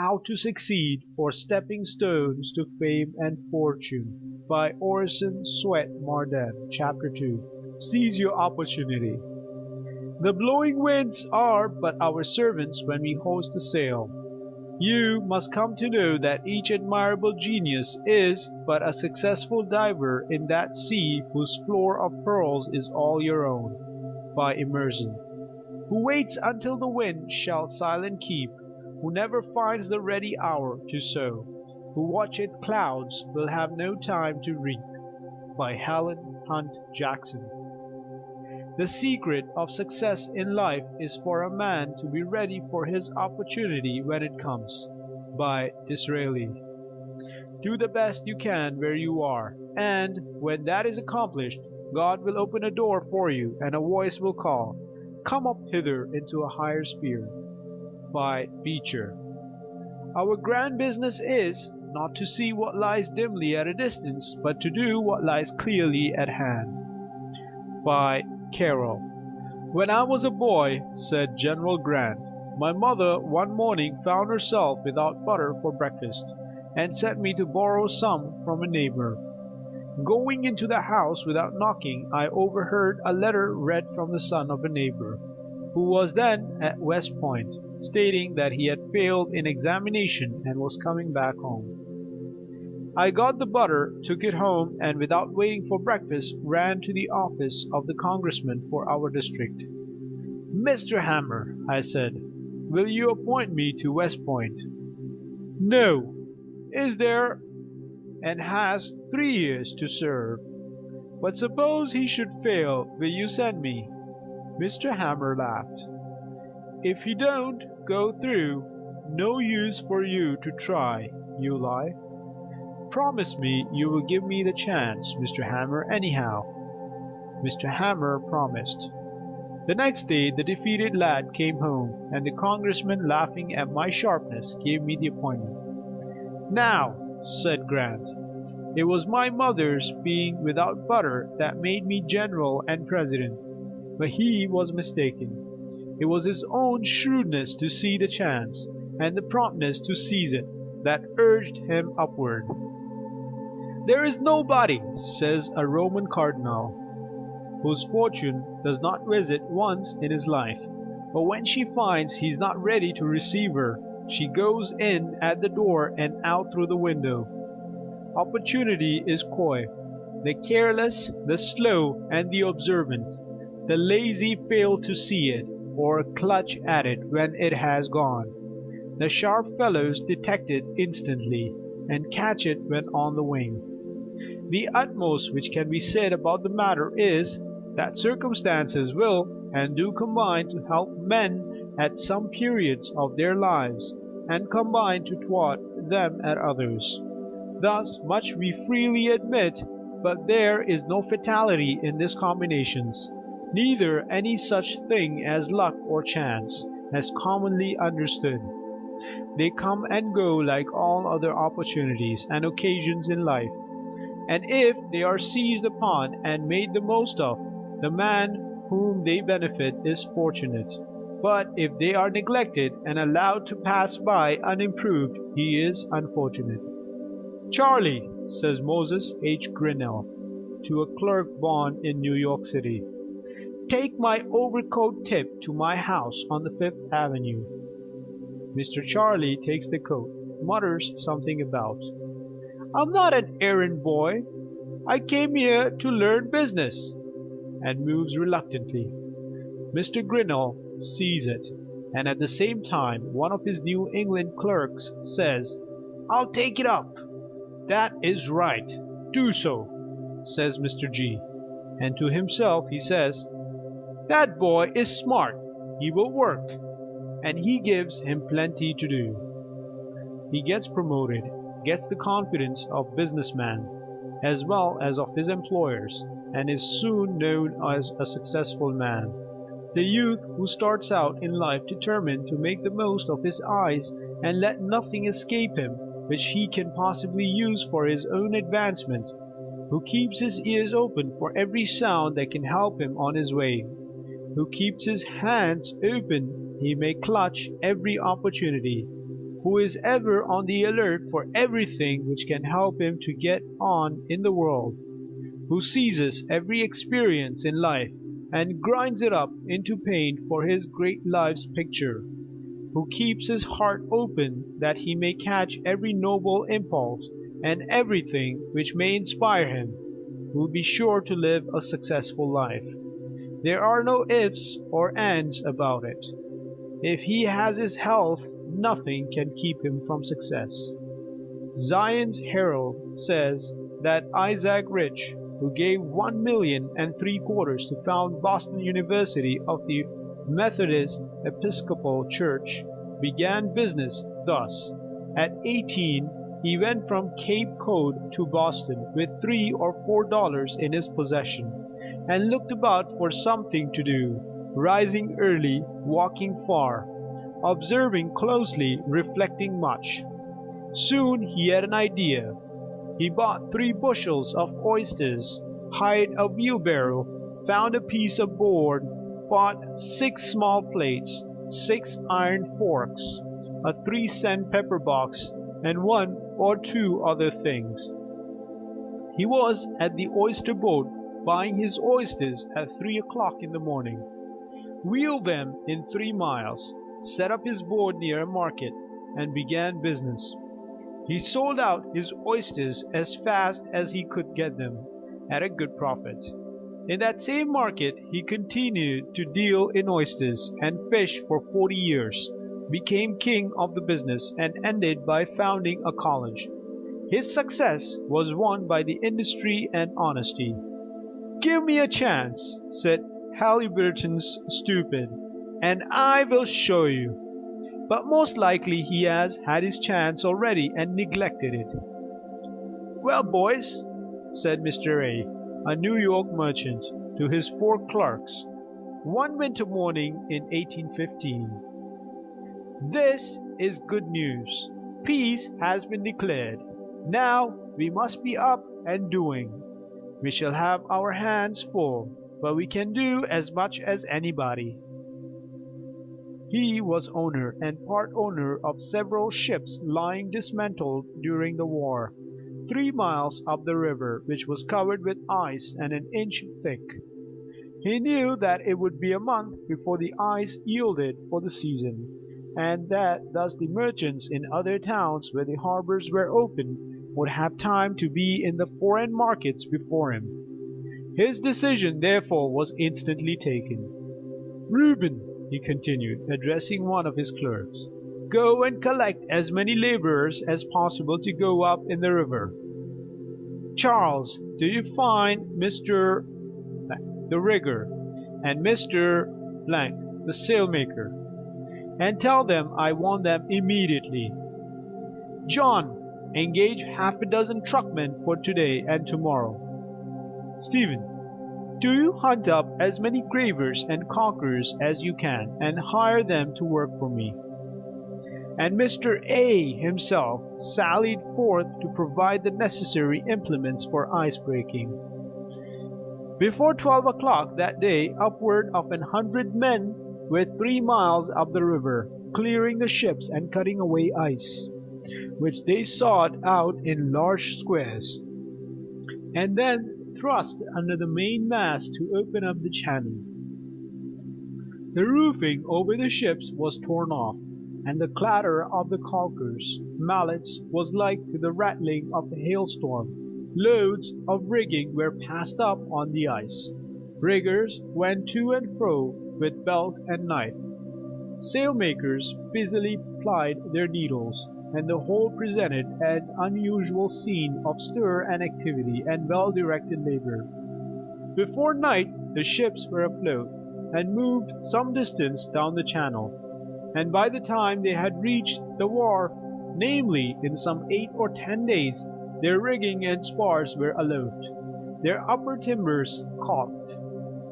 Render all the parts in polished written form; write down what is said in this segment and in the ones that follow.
How to Succeed or Stepping Stones to Fame and Fortune by Orison Swett Marden. Chapter 2. Seize Your Opportunity. The blowing winds are but our servants when we hoist a sail. You must come to know that each admirable genius is but a successful diver in that sea whose floor of pearls is all your own. By Emerson. Who waits until the wind shall silent keep, who never finds the ready hour to sow, who watcheth clouds will have no time to reap. By Helen Hunt Jackson. The secret of success in life is for a man to be ready for his opportunity when it comes. By Disraeli. Do the best you can where you are, and when that is accomplished, God will open a door for you, and a voice will call, "Come up hither into a higher sphere." By Beecher. Our grand business is, not to see what lies dimly at a distance, but to do what lies clearly at hand. By Carroll. When I was a boy, said General Grant, my mother one morning found herself without butter for breakfast, and sent me to borrow some from a neighbor. Going into the house without knocking, I overheard a letter read from the son of a neighbor, who was then at West Point, stating that he had failed in examination and was coming back home. I got the butter, took it home, and without waiting for breakfast, ran to the office of the congressman for our district. "Mr. Hammer," I said, "will you appoint me to West Point?" "No. Is there, and has 3 years to serve. But suppose he should fail, will you send me?" Mr. Hammer laughed. "If he don't go through, no use for you to try, you lie. Promise me you will give me the chance, Mr. Hammer, anyhow." Mr. Hammer promised. The next day the defeated lad came home, and the congressman, laughing at my sharpness, gave me the appointment. "Now," said Grant, "it was my mother's being without butter that made me general and president." But he was mistaken. It was his own shrewdness to see the chance, and the promptness to seize it, that urged him upward. "There is nobody," says a Roman cardinal, "whose fortune does not visit once in his life, but when she finds he is not ready to receive her, she goes in at the door and out through the window." Opportunity is coy. The careless, the slow, and the observant, the lazy fail to see it, or clutch at it when it has gone. The sharp fellows detect it instantly, and catch it when on the wing. The utmost which can be said about the matter is, that circumstances will and do combine to help men at some periods of their lives, and combine to thwart them at others. Thus much we freely admit, but there is no fatality in these combinations, neither any such thing as luck or chance, as commonly understood. They come and go like all other opportunities and occasions in life, and if they are seized upon and made the most of, the man whom they benefit is fortunate. But if they are neglected and allowed to pass by unimproved, he is unfortunate. "Charlie," says Moses H. Grinnell to a clerk born in New York City, "take my overcoat tip to my house on the Fifth Avenue." Mr. Charlie takes the coat, mutters something about, "I'm not an errand boy. I came here to learn business," and moves reluctantly. Mr. Grinnell sees it, and at the same time one of his New England clerks says, "I'll take it up." "That is right. Do so," says Mr. G. And to himself he says, "That boy is smart. He will work." And he gives him plenty to do. He gets promoted, gets the confidence of businessmen, as well as of his employers, and is soon known as a successful man. The youth who starts out in life determined to make the most of his eyes and let nothing escape him which he can possibly use for his own advancement, who keeps his ears open for every sound that can help him on his way, who keeps his hands open he may clutch every opportunity, who is ever on the alert for everything which can help him to get on in the world, who seizes every experience in life and grinds it up into paint for his great life's picture, who keeps his heart open that he may catch every noble impulse and everything which may inspire him, will be sure to live a successful life. There are no ifs or ands about it. If he has his health, nothing can keep him from success. Zion's Herald says that Isaac Rich, who gave 1,350,000 to found Boston University of the Methodist Episcopal Church, began business thus. At 18, he went from Cape Cod to Boston with $3 or $4 in his possession, and looked about for something to do, rising early, walking far, observing closely, reflecting much. Soon he had an idea. He bought 3 bushels of oysters, hired a wheelbarrow, found a piece of board, bought 6 small plates, 6 iron forks, a 3-cent pepper box, and 1 or 2 other things. He was at the oyster boat buying his oysters at 3 o'clock in the morning, wheeled them in 3 miles, set up his board near a market, and began business. He sold out his oysters as fast as he could get them, at a good profit. In that same market he continued to deal in oysters and fish for 40 years, became king of the business, and ended by founding a college. His success was won by the industry and honesty. "Give me a chance," said Halliburton's stupid, "and I will show you." But most likely he has had his chance already and neglected it. "Well, boys," said Mr. A New York merchant, to his 4 clerks, one winter morning in 1815, "this is good news. Peace has been declared. Now we must be up and doing. We shall have our hands full, but we can do as much as anybody." He was owner and part owner of several ships lying dismantled during the war, 3 miles up the river, which was covered with ice and an inch thick. He knew that it would be a month before the ice yielded for the season, and that thus the merchants in other towns where the harbors were open would have time to be in the foreign markets before him. His decision therefore was instantly taken. "Reuben," he continued, addressing one of his clerks, "go and collect as many laborers as possible to go up in the river. Charles, do you find Mr. the rigger, and Mr. the sailmaker, and tell them I want them immediately. John, engage half a dozen truckmen for today and tomorrow. Stephen, do you hunt up as many gravers and caulkers as you can, and hire them to work for me." And Mr. A himself sallied forth to provide the necessary implements for ice breaking. Before 12 o'clock that day upward of 100 men were 3 miles up the river, clearing the ships and cutting away ice, which they sawed out in large squares, and then thrust under the mainmast to open up the channel. The roofing over the ships was torn off, and the clatter of the caulkers' mallets was like to the rattling of a hailstorm. Loads of rigging were passed up on the ice. Riggers went to and fro with belt and knife. Sailmakers busily plied their needles, and the whole presented an unusual scene of stir and activity and well-directed labor. Before night the ships were afloat, and moved some distance down the channel, and by the time they had reached the wharf, namely in some 8 or 10 days, their rigging and spars were aloft, their upper timbers caulked,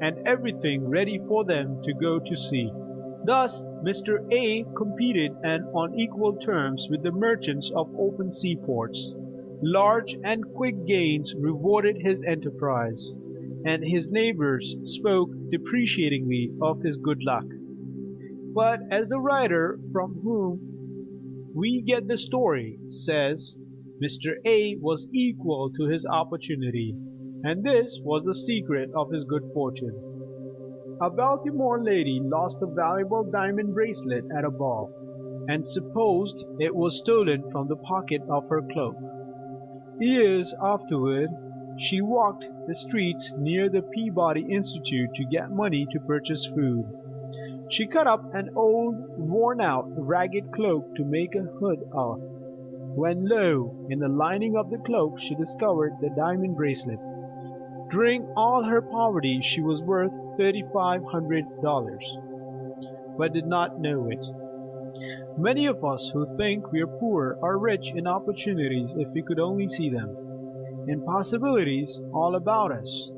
and everything ready for them to go to sea. Thus Mr. A competed and on equal terms with the merchants of open seaports. Large and quick gains rewarded his enterprise, and his neighbors spoke depreciatingly of his good luck. But as the writer from whom we get the story says Mr. A was equal to his opportunity, and this was the secret of his good fortune. A Baltimore lady lost a valuable diamond bracelet at a ball, and supposed it was stolen from the pocket of her cloak. Years afterward, she walked the streets near the Peabody Institute to get money to purchase food. She cut up an old, worn-out, ragged cloak to make a hood of, when lo, in the lining of the cloak she discovered the diamond bracelet. During all her poverty she was worth $3,500, but did not know it. Many of us who think we are poor are rich in opportunities if we could only see them, in possibilities all about us,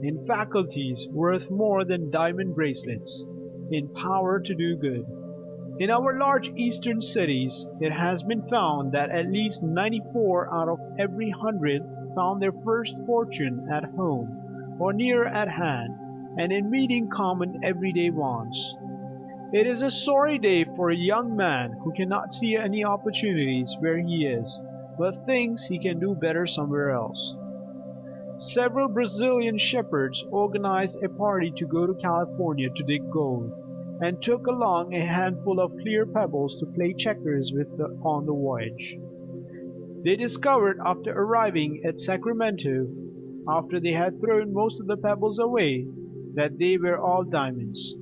in faculties worth more than diamond bracelets, in power to do good. In our large eastern cities, it has been found that at least 94 out of every 100 found their first fortune at home or near at hand, and in meeting common everyday wants. It is a sorry day for a young man who cannot see any opportunities where he is, but thinks he can do better somewhere else. Several Brazilian shepherds organized a party to go to California to dig gold, and took along a handful of clear pebbles to play checkers with on the voyage. They discovered after arriving at Sacramento, after they had thrown most of the pebbles away, that they were all diamonds.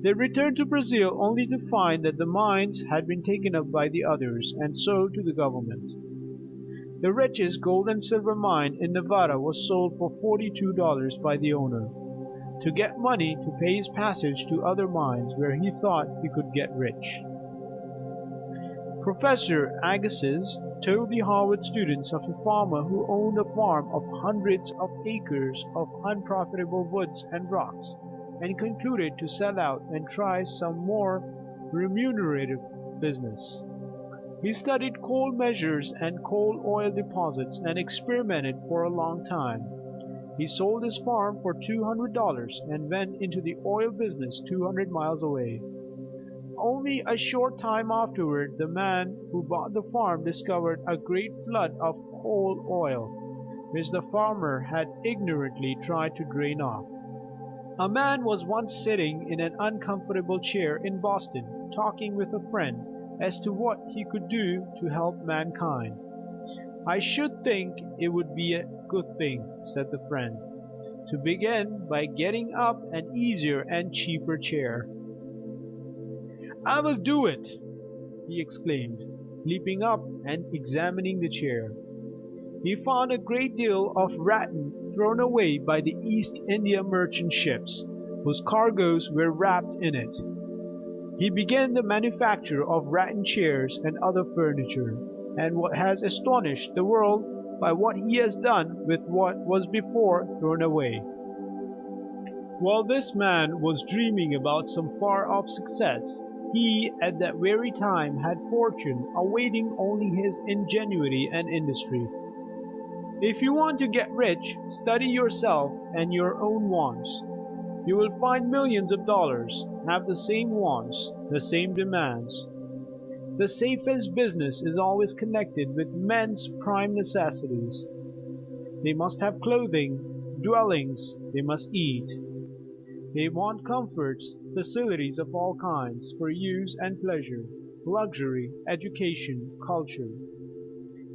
They returned to Brazil only to find that the mines had been taken up by the others and sold to the government. The richest gold and silver mine in Nevada was sold for $42 by the owner, to get money to pay his passage to other mines where he thought he could get rich. Professor Agassiz told the Harvard students of a farmer who owned a farm of hundreds of acres of unprofitable woods and rocks, and concluded to sell out and try some more remunerative business. He studied coal measures and coal oil deposits and experimented for a long time. He sold his farm for $200 and went into the oil business 200 miles away. Only a short time afterward, the man who bought the farm discovered a great flood of coal oil, which the farmer had ignorantly tried to drain off. A man was once sitting in an uncomfortable chair in Boston, talking with a friend as to what he could do to help mankind. "I should think it would be a good thing," said the friend, "to begin by getting up an easier and cheaper chair." "I will do it," he exclaimed, leaping up and examining the chair. He found a great deal of rattan thrown away by the East India merchant ships, whose cargoes were wrapped in it. He began the manufacture of rattan chairs and other furniture, and what has astonished the world by what he has done with what was before thrown away. While this man was dreaming about some far-off success, he at that very time had fortune awaiting only his ingenuity and industry. If you want to get rich, study yourself and your own wants. You will find millions of dollars have the same wants, the same demands. The safest business is always connected with men's prime necessities. They must have clothing, dwellings, they must eat. They want comforts, facilities of all kinds for use and pleasure, luxury, education, culture.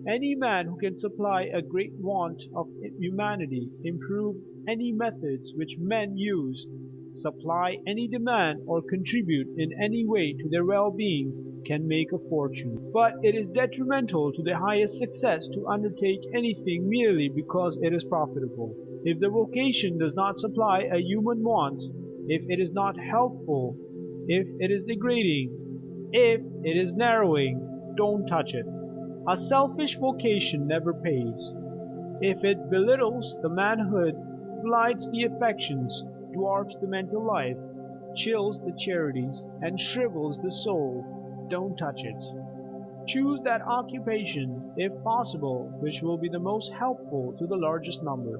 Any man who can supply a great want of humanity, improve any methods which men use, supply any demand, or contribute in any way to their well-being, can make a fortune. But it is detrimental to the highest success to undertake anything merely because it is profitable. If the vocation does not supply a human want, if it is not helpful, if it is degrading, if it is narrowing, don't touch it. A selfish vocation never pays. If it belittles the manhood, blights the affections, dwarfs the mental life, chills the charities, and shrivels the soul, don't touch it. Choose that occupation, if possible, which will be the most helpful to the largest number.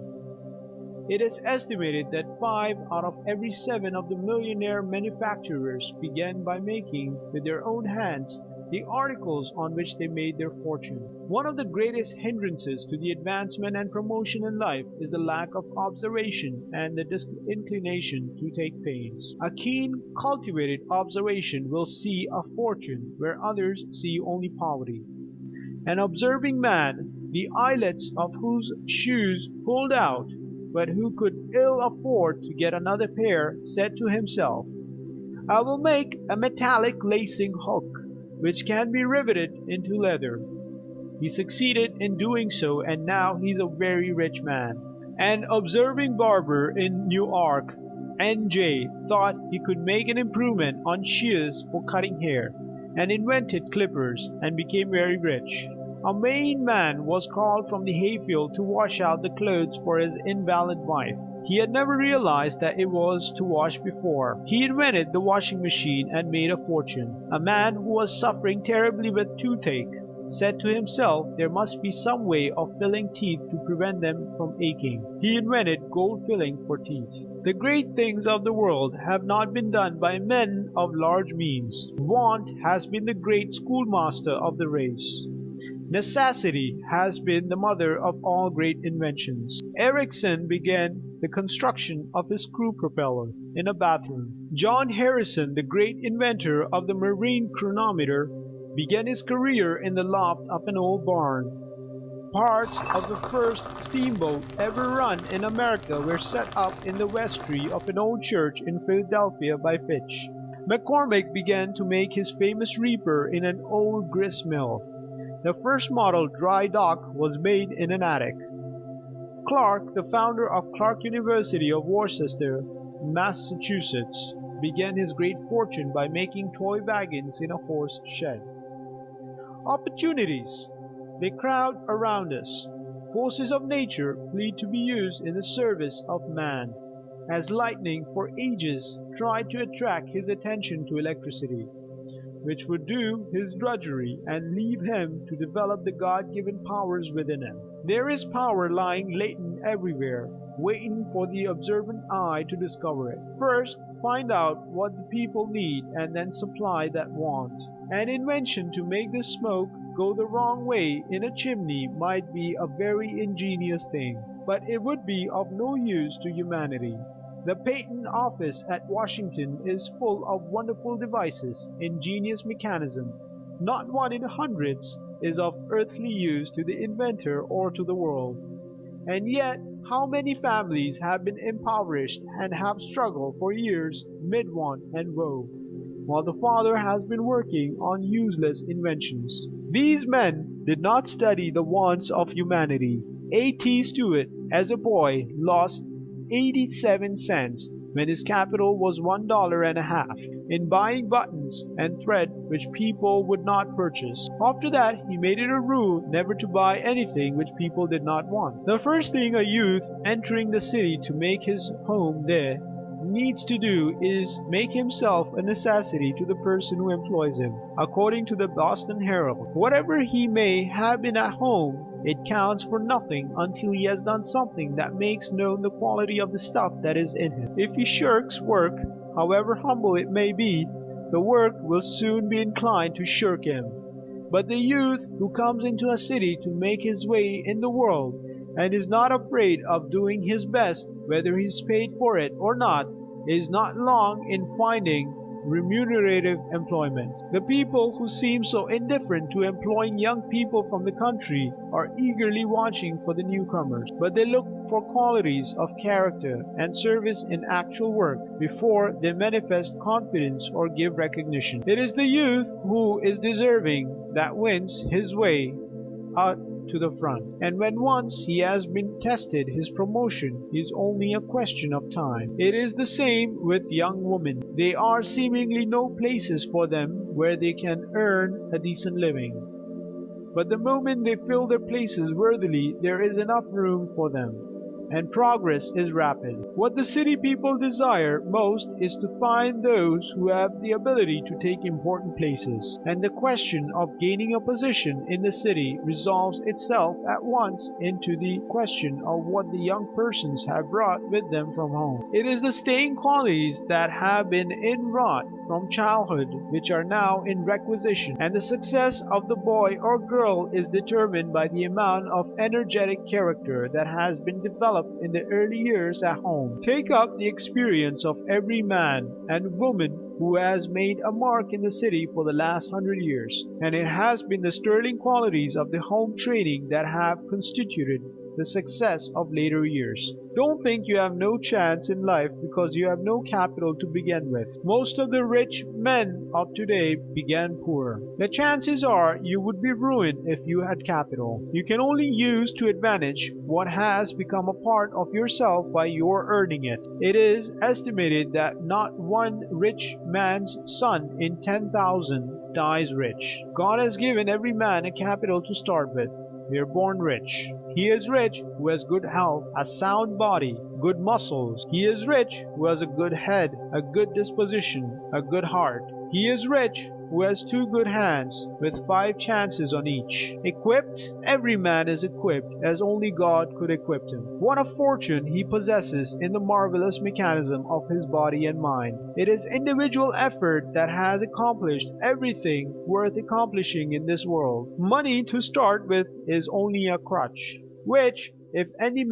It is estimated that 5 out of every 7 of the millionaire manufacturers began by making, with their own hands, the articles on which they made their fortune. One of the greatest hindrances to the advancement and promotion in life is the lack of observation and the disinclination to take pains. A keen, cultivated observation will see a fortune where others see only poverty. An observing man, the eyelets of whose shoes pulled out, but who could ill afford to get another pair, said to himself, "I will make a metallic lacing hook, which can be riveted into leather." He succeeded in doing so, and now he is a very rich man. An observing barber in Newark, N.J., thought he could make an improvement on shears for cutting hair, and invented clippers, and became very rich. A Maine man was called from the hayfield to wash out the clothes for his invalid wife. He had never realized that it was to wash before. He invented the washing machine and made a fortune. A man who was suffering terribly with toothache said to himself there must be some way of filling teeth to prevent them from aching. He invented gold filling for teeth. The great things of the world have not been done by men of large means. Want has been the great schoolmaster of the race. Necessity has been the mother of all great inventions. Ericsson began the construction of his screw propeller in a bathroom. John Harrison, the great inventor of the marine chronometer, began his career in the loft of an old barn. Parts of the first steamboat ever run in America were set up in the vestry of an old church in Philadelphia by Fitch. McCormick began to make his famous reaper in an old grist mill. The first model dry dock was made in an attic. Clark, the founder of Clark University of Worcester, Massachusetts, began his great fortune by making toy wagons in a horse shed. Opportunities. They crowd around us. Forces of nature plead to be used in the service of man. As lightning for ages tried to attract his attention to electricity, which would do his drudgery and leave him to develop the God-given powers within him. There is power lying latent everywhere, waiting for the observant eye to discover it. First, find out what the people need and then supply that want. An invention to make the smoke go the wrong way in a chimney might be a very ingenious thing, but it would be of no use to humanity. The Patent Office at Washington is full of wonderful devices, ingenious mechanism. Not one in hundreds is of earthly use to the inventor or to the world. And yet, how many families have been impoverished and have struggled for years mid want and woe, while the father has been working on useless inventions. These men did not study the wants of humanity. A.T. Stewart, as a boy, lost 87 cents when his capital was $1.50 in buying buttons and thread which people would not purchase. After that, he made it a rule never to buy anything which people did not want. The first thing a youth entering the city to make his home there needs to do is make himself a necessity to the person who employs him. According to the Boston Herald, whatever he may have been at home, it counts for nothing until he has done something that makes known the quality of the stuff that is in him. If he shirks work, however humble it may be, the work will soon be inclined to shirk him. But the youth who comes into a city to make his way in the world, and is not afraid of doing his best, whether he is paid for it or not, is not long in finding remunerative employment. The people who seem so indifferent to employing young people from the country are eagerly watching for the newcomers, but they look for qualities of character and service in actual work before they manifest confidence or give recognition. It is the youth who is deserving that wins his way out to the front, and when once he has been tested, his promotion is only a question of time. It is the same with young women. There are seemingly no places for them where they can earn a decent living, but the moment they fill their places worthily, there is enough room for them. and progress is rapid. What the city people desire most is to find those who have the ability to take important places, and the question of gaining a position in the city resolves itself at once into the question of what the young persons have brought with them from home. It is the staying qualities that have been inwrought from childhood which are now in requisition, and the success of the boy or girl is determined by the amount of energetic character that has been developed in the early years at home. Take up the experience of every man and woman who has made a mark in the city for the last 100 years, and it has been the sterling qualities of the home training that have constituted the success of later years. Don't think you have no chance in life because you have no capital to begin with. Most of the rich men of today began poor. The chances are you would be ruined if you had capital. You can only use to advantage what has become a part of yourself by your earning it. It is estimated that not one rich man's son in 10,000 dies rich. God has given every man a capital to start with. We are born rich. He is rich who has good health, a sound body, good muscles. He is rich who has a good head, a good disposition, a good heart. He is rich who has 2 good hands with 5 chances on each. Equipped? Every man is equipped as only God could equip him. What a fortune he possesses in the marvelous mechanism of his body and mind. It is individual effort that has accomplished everything worth accomplishing in this world. Money to start with is only a crutch, which, if any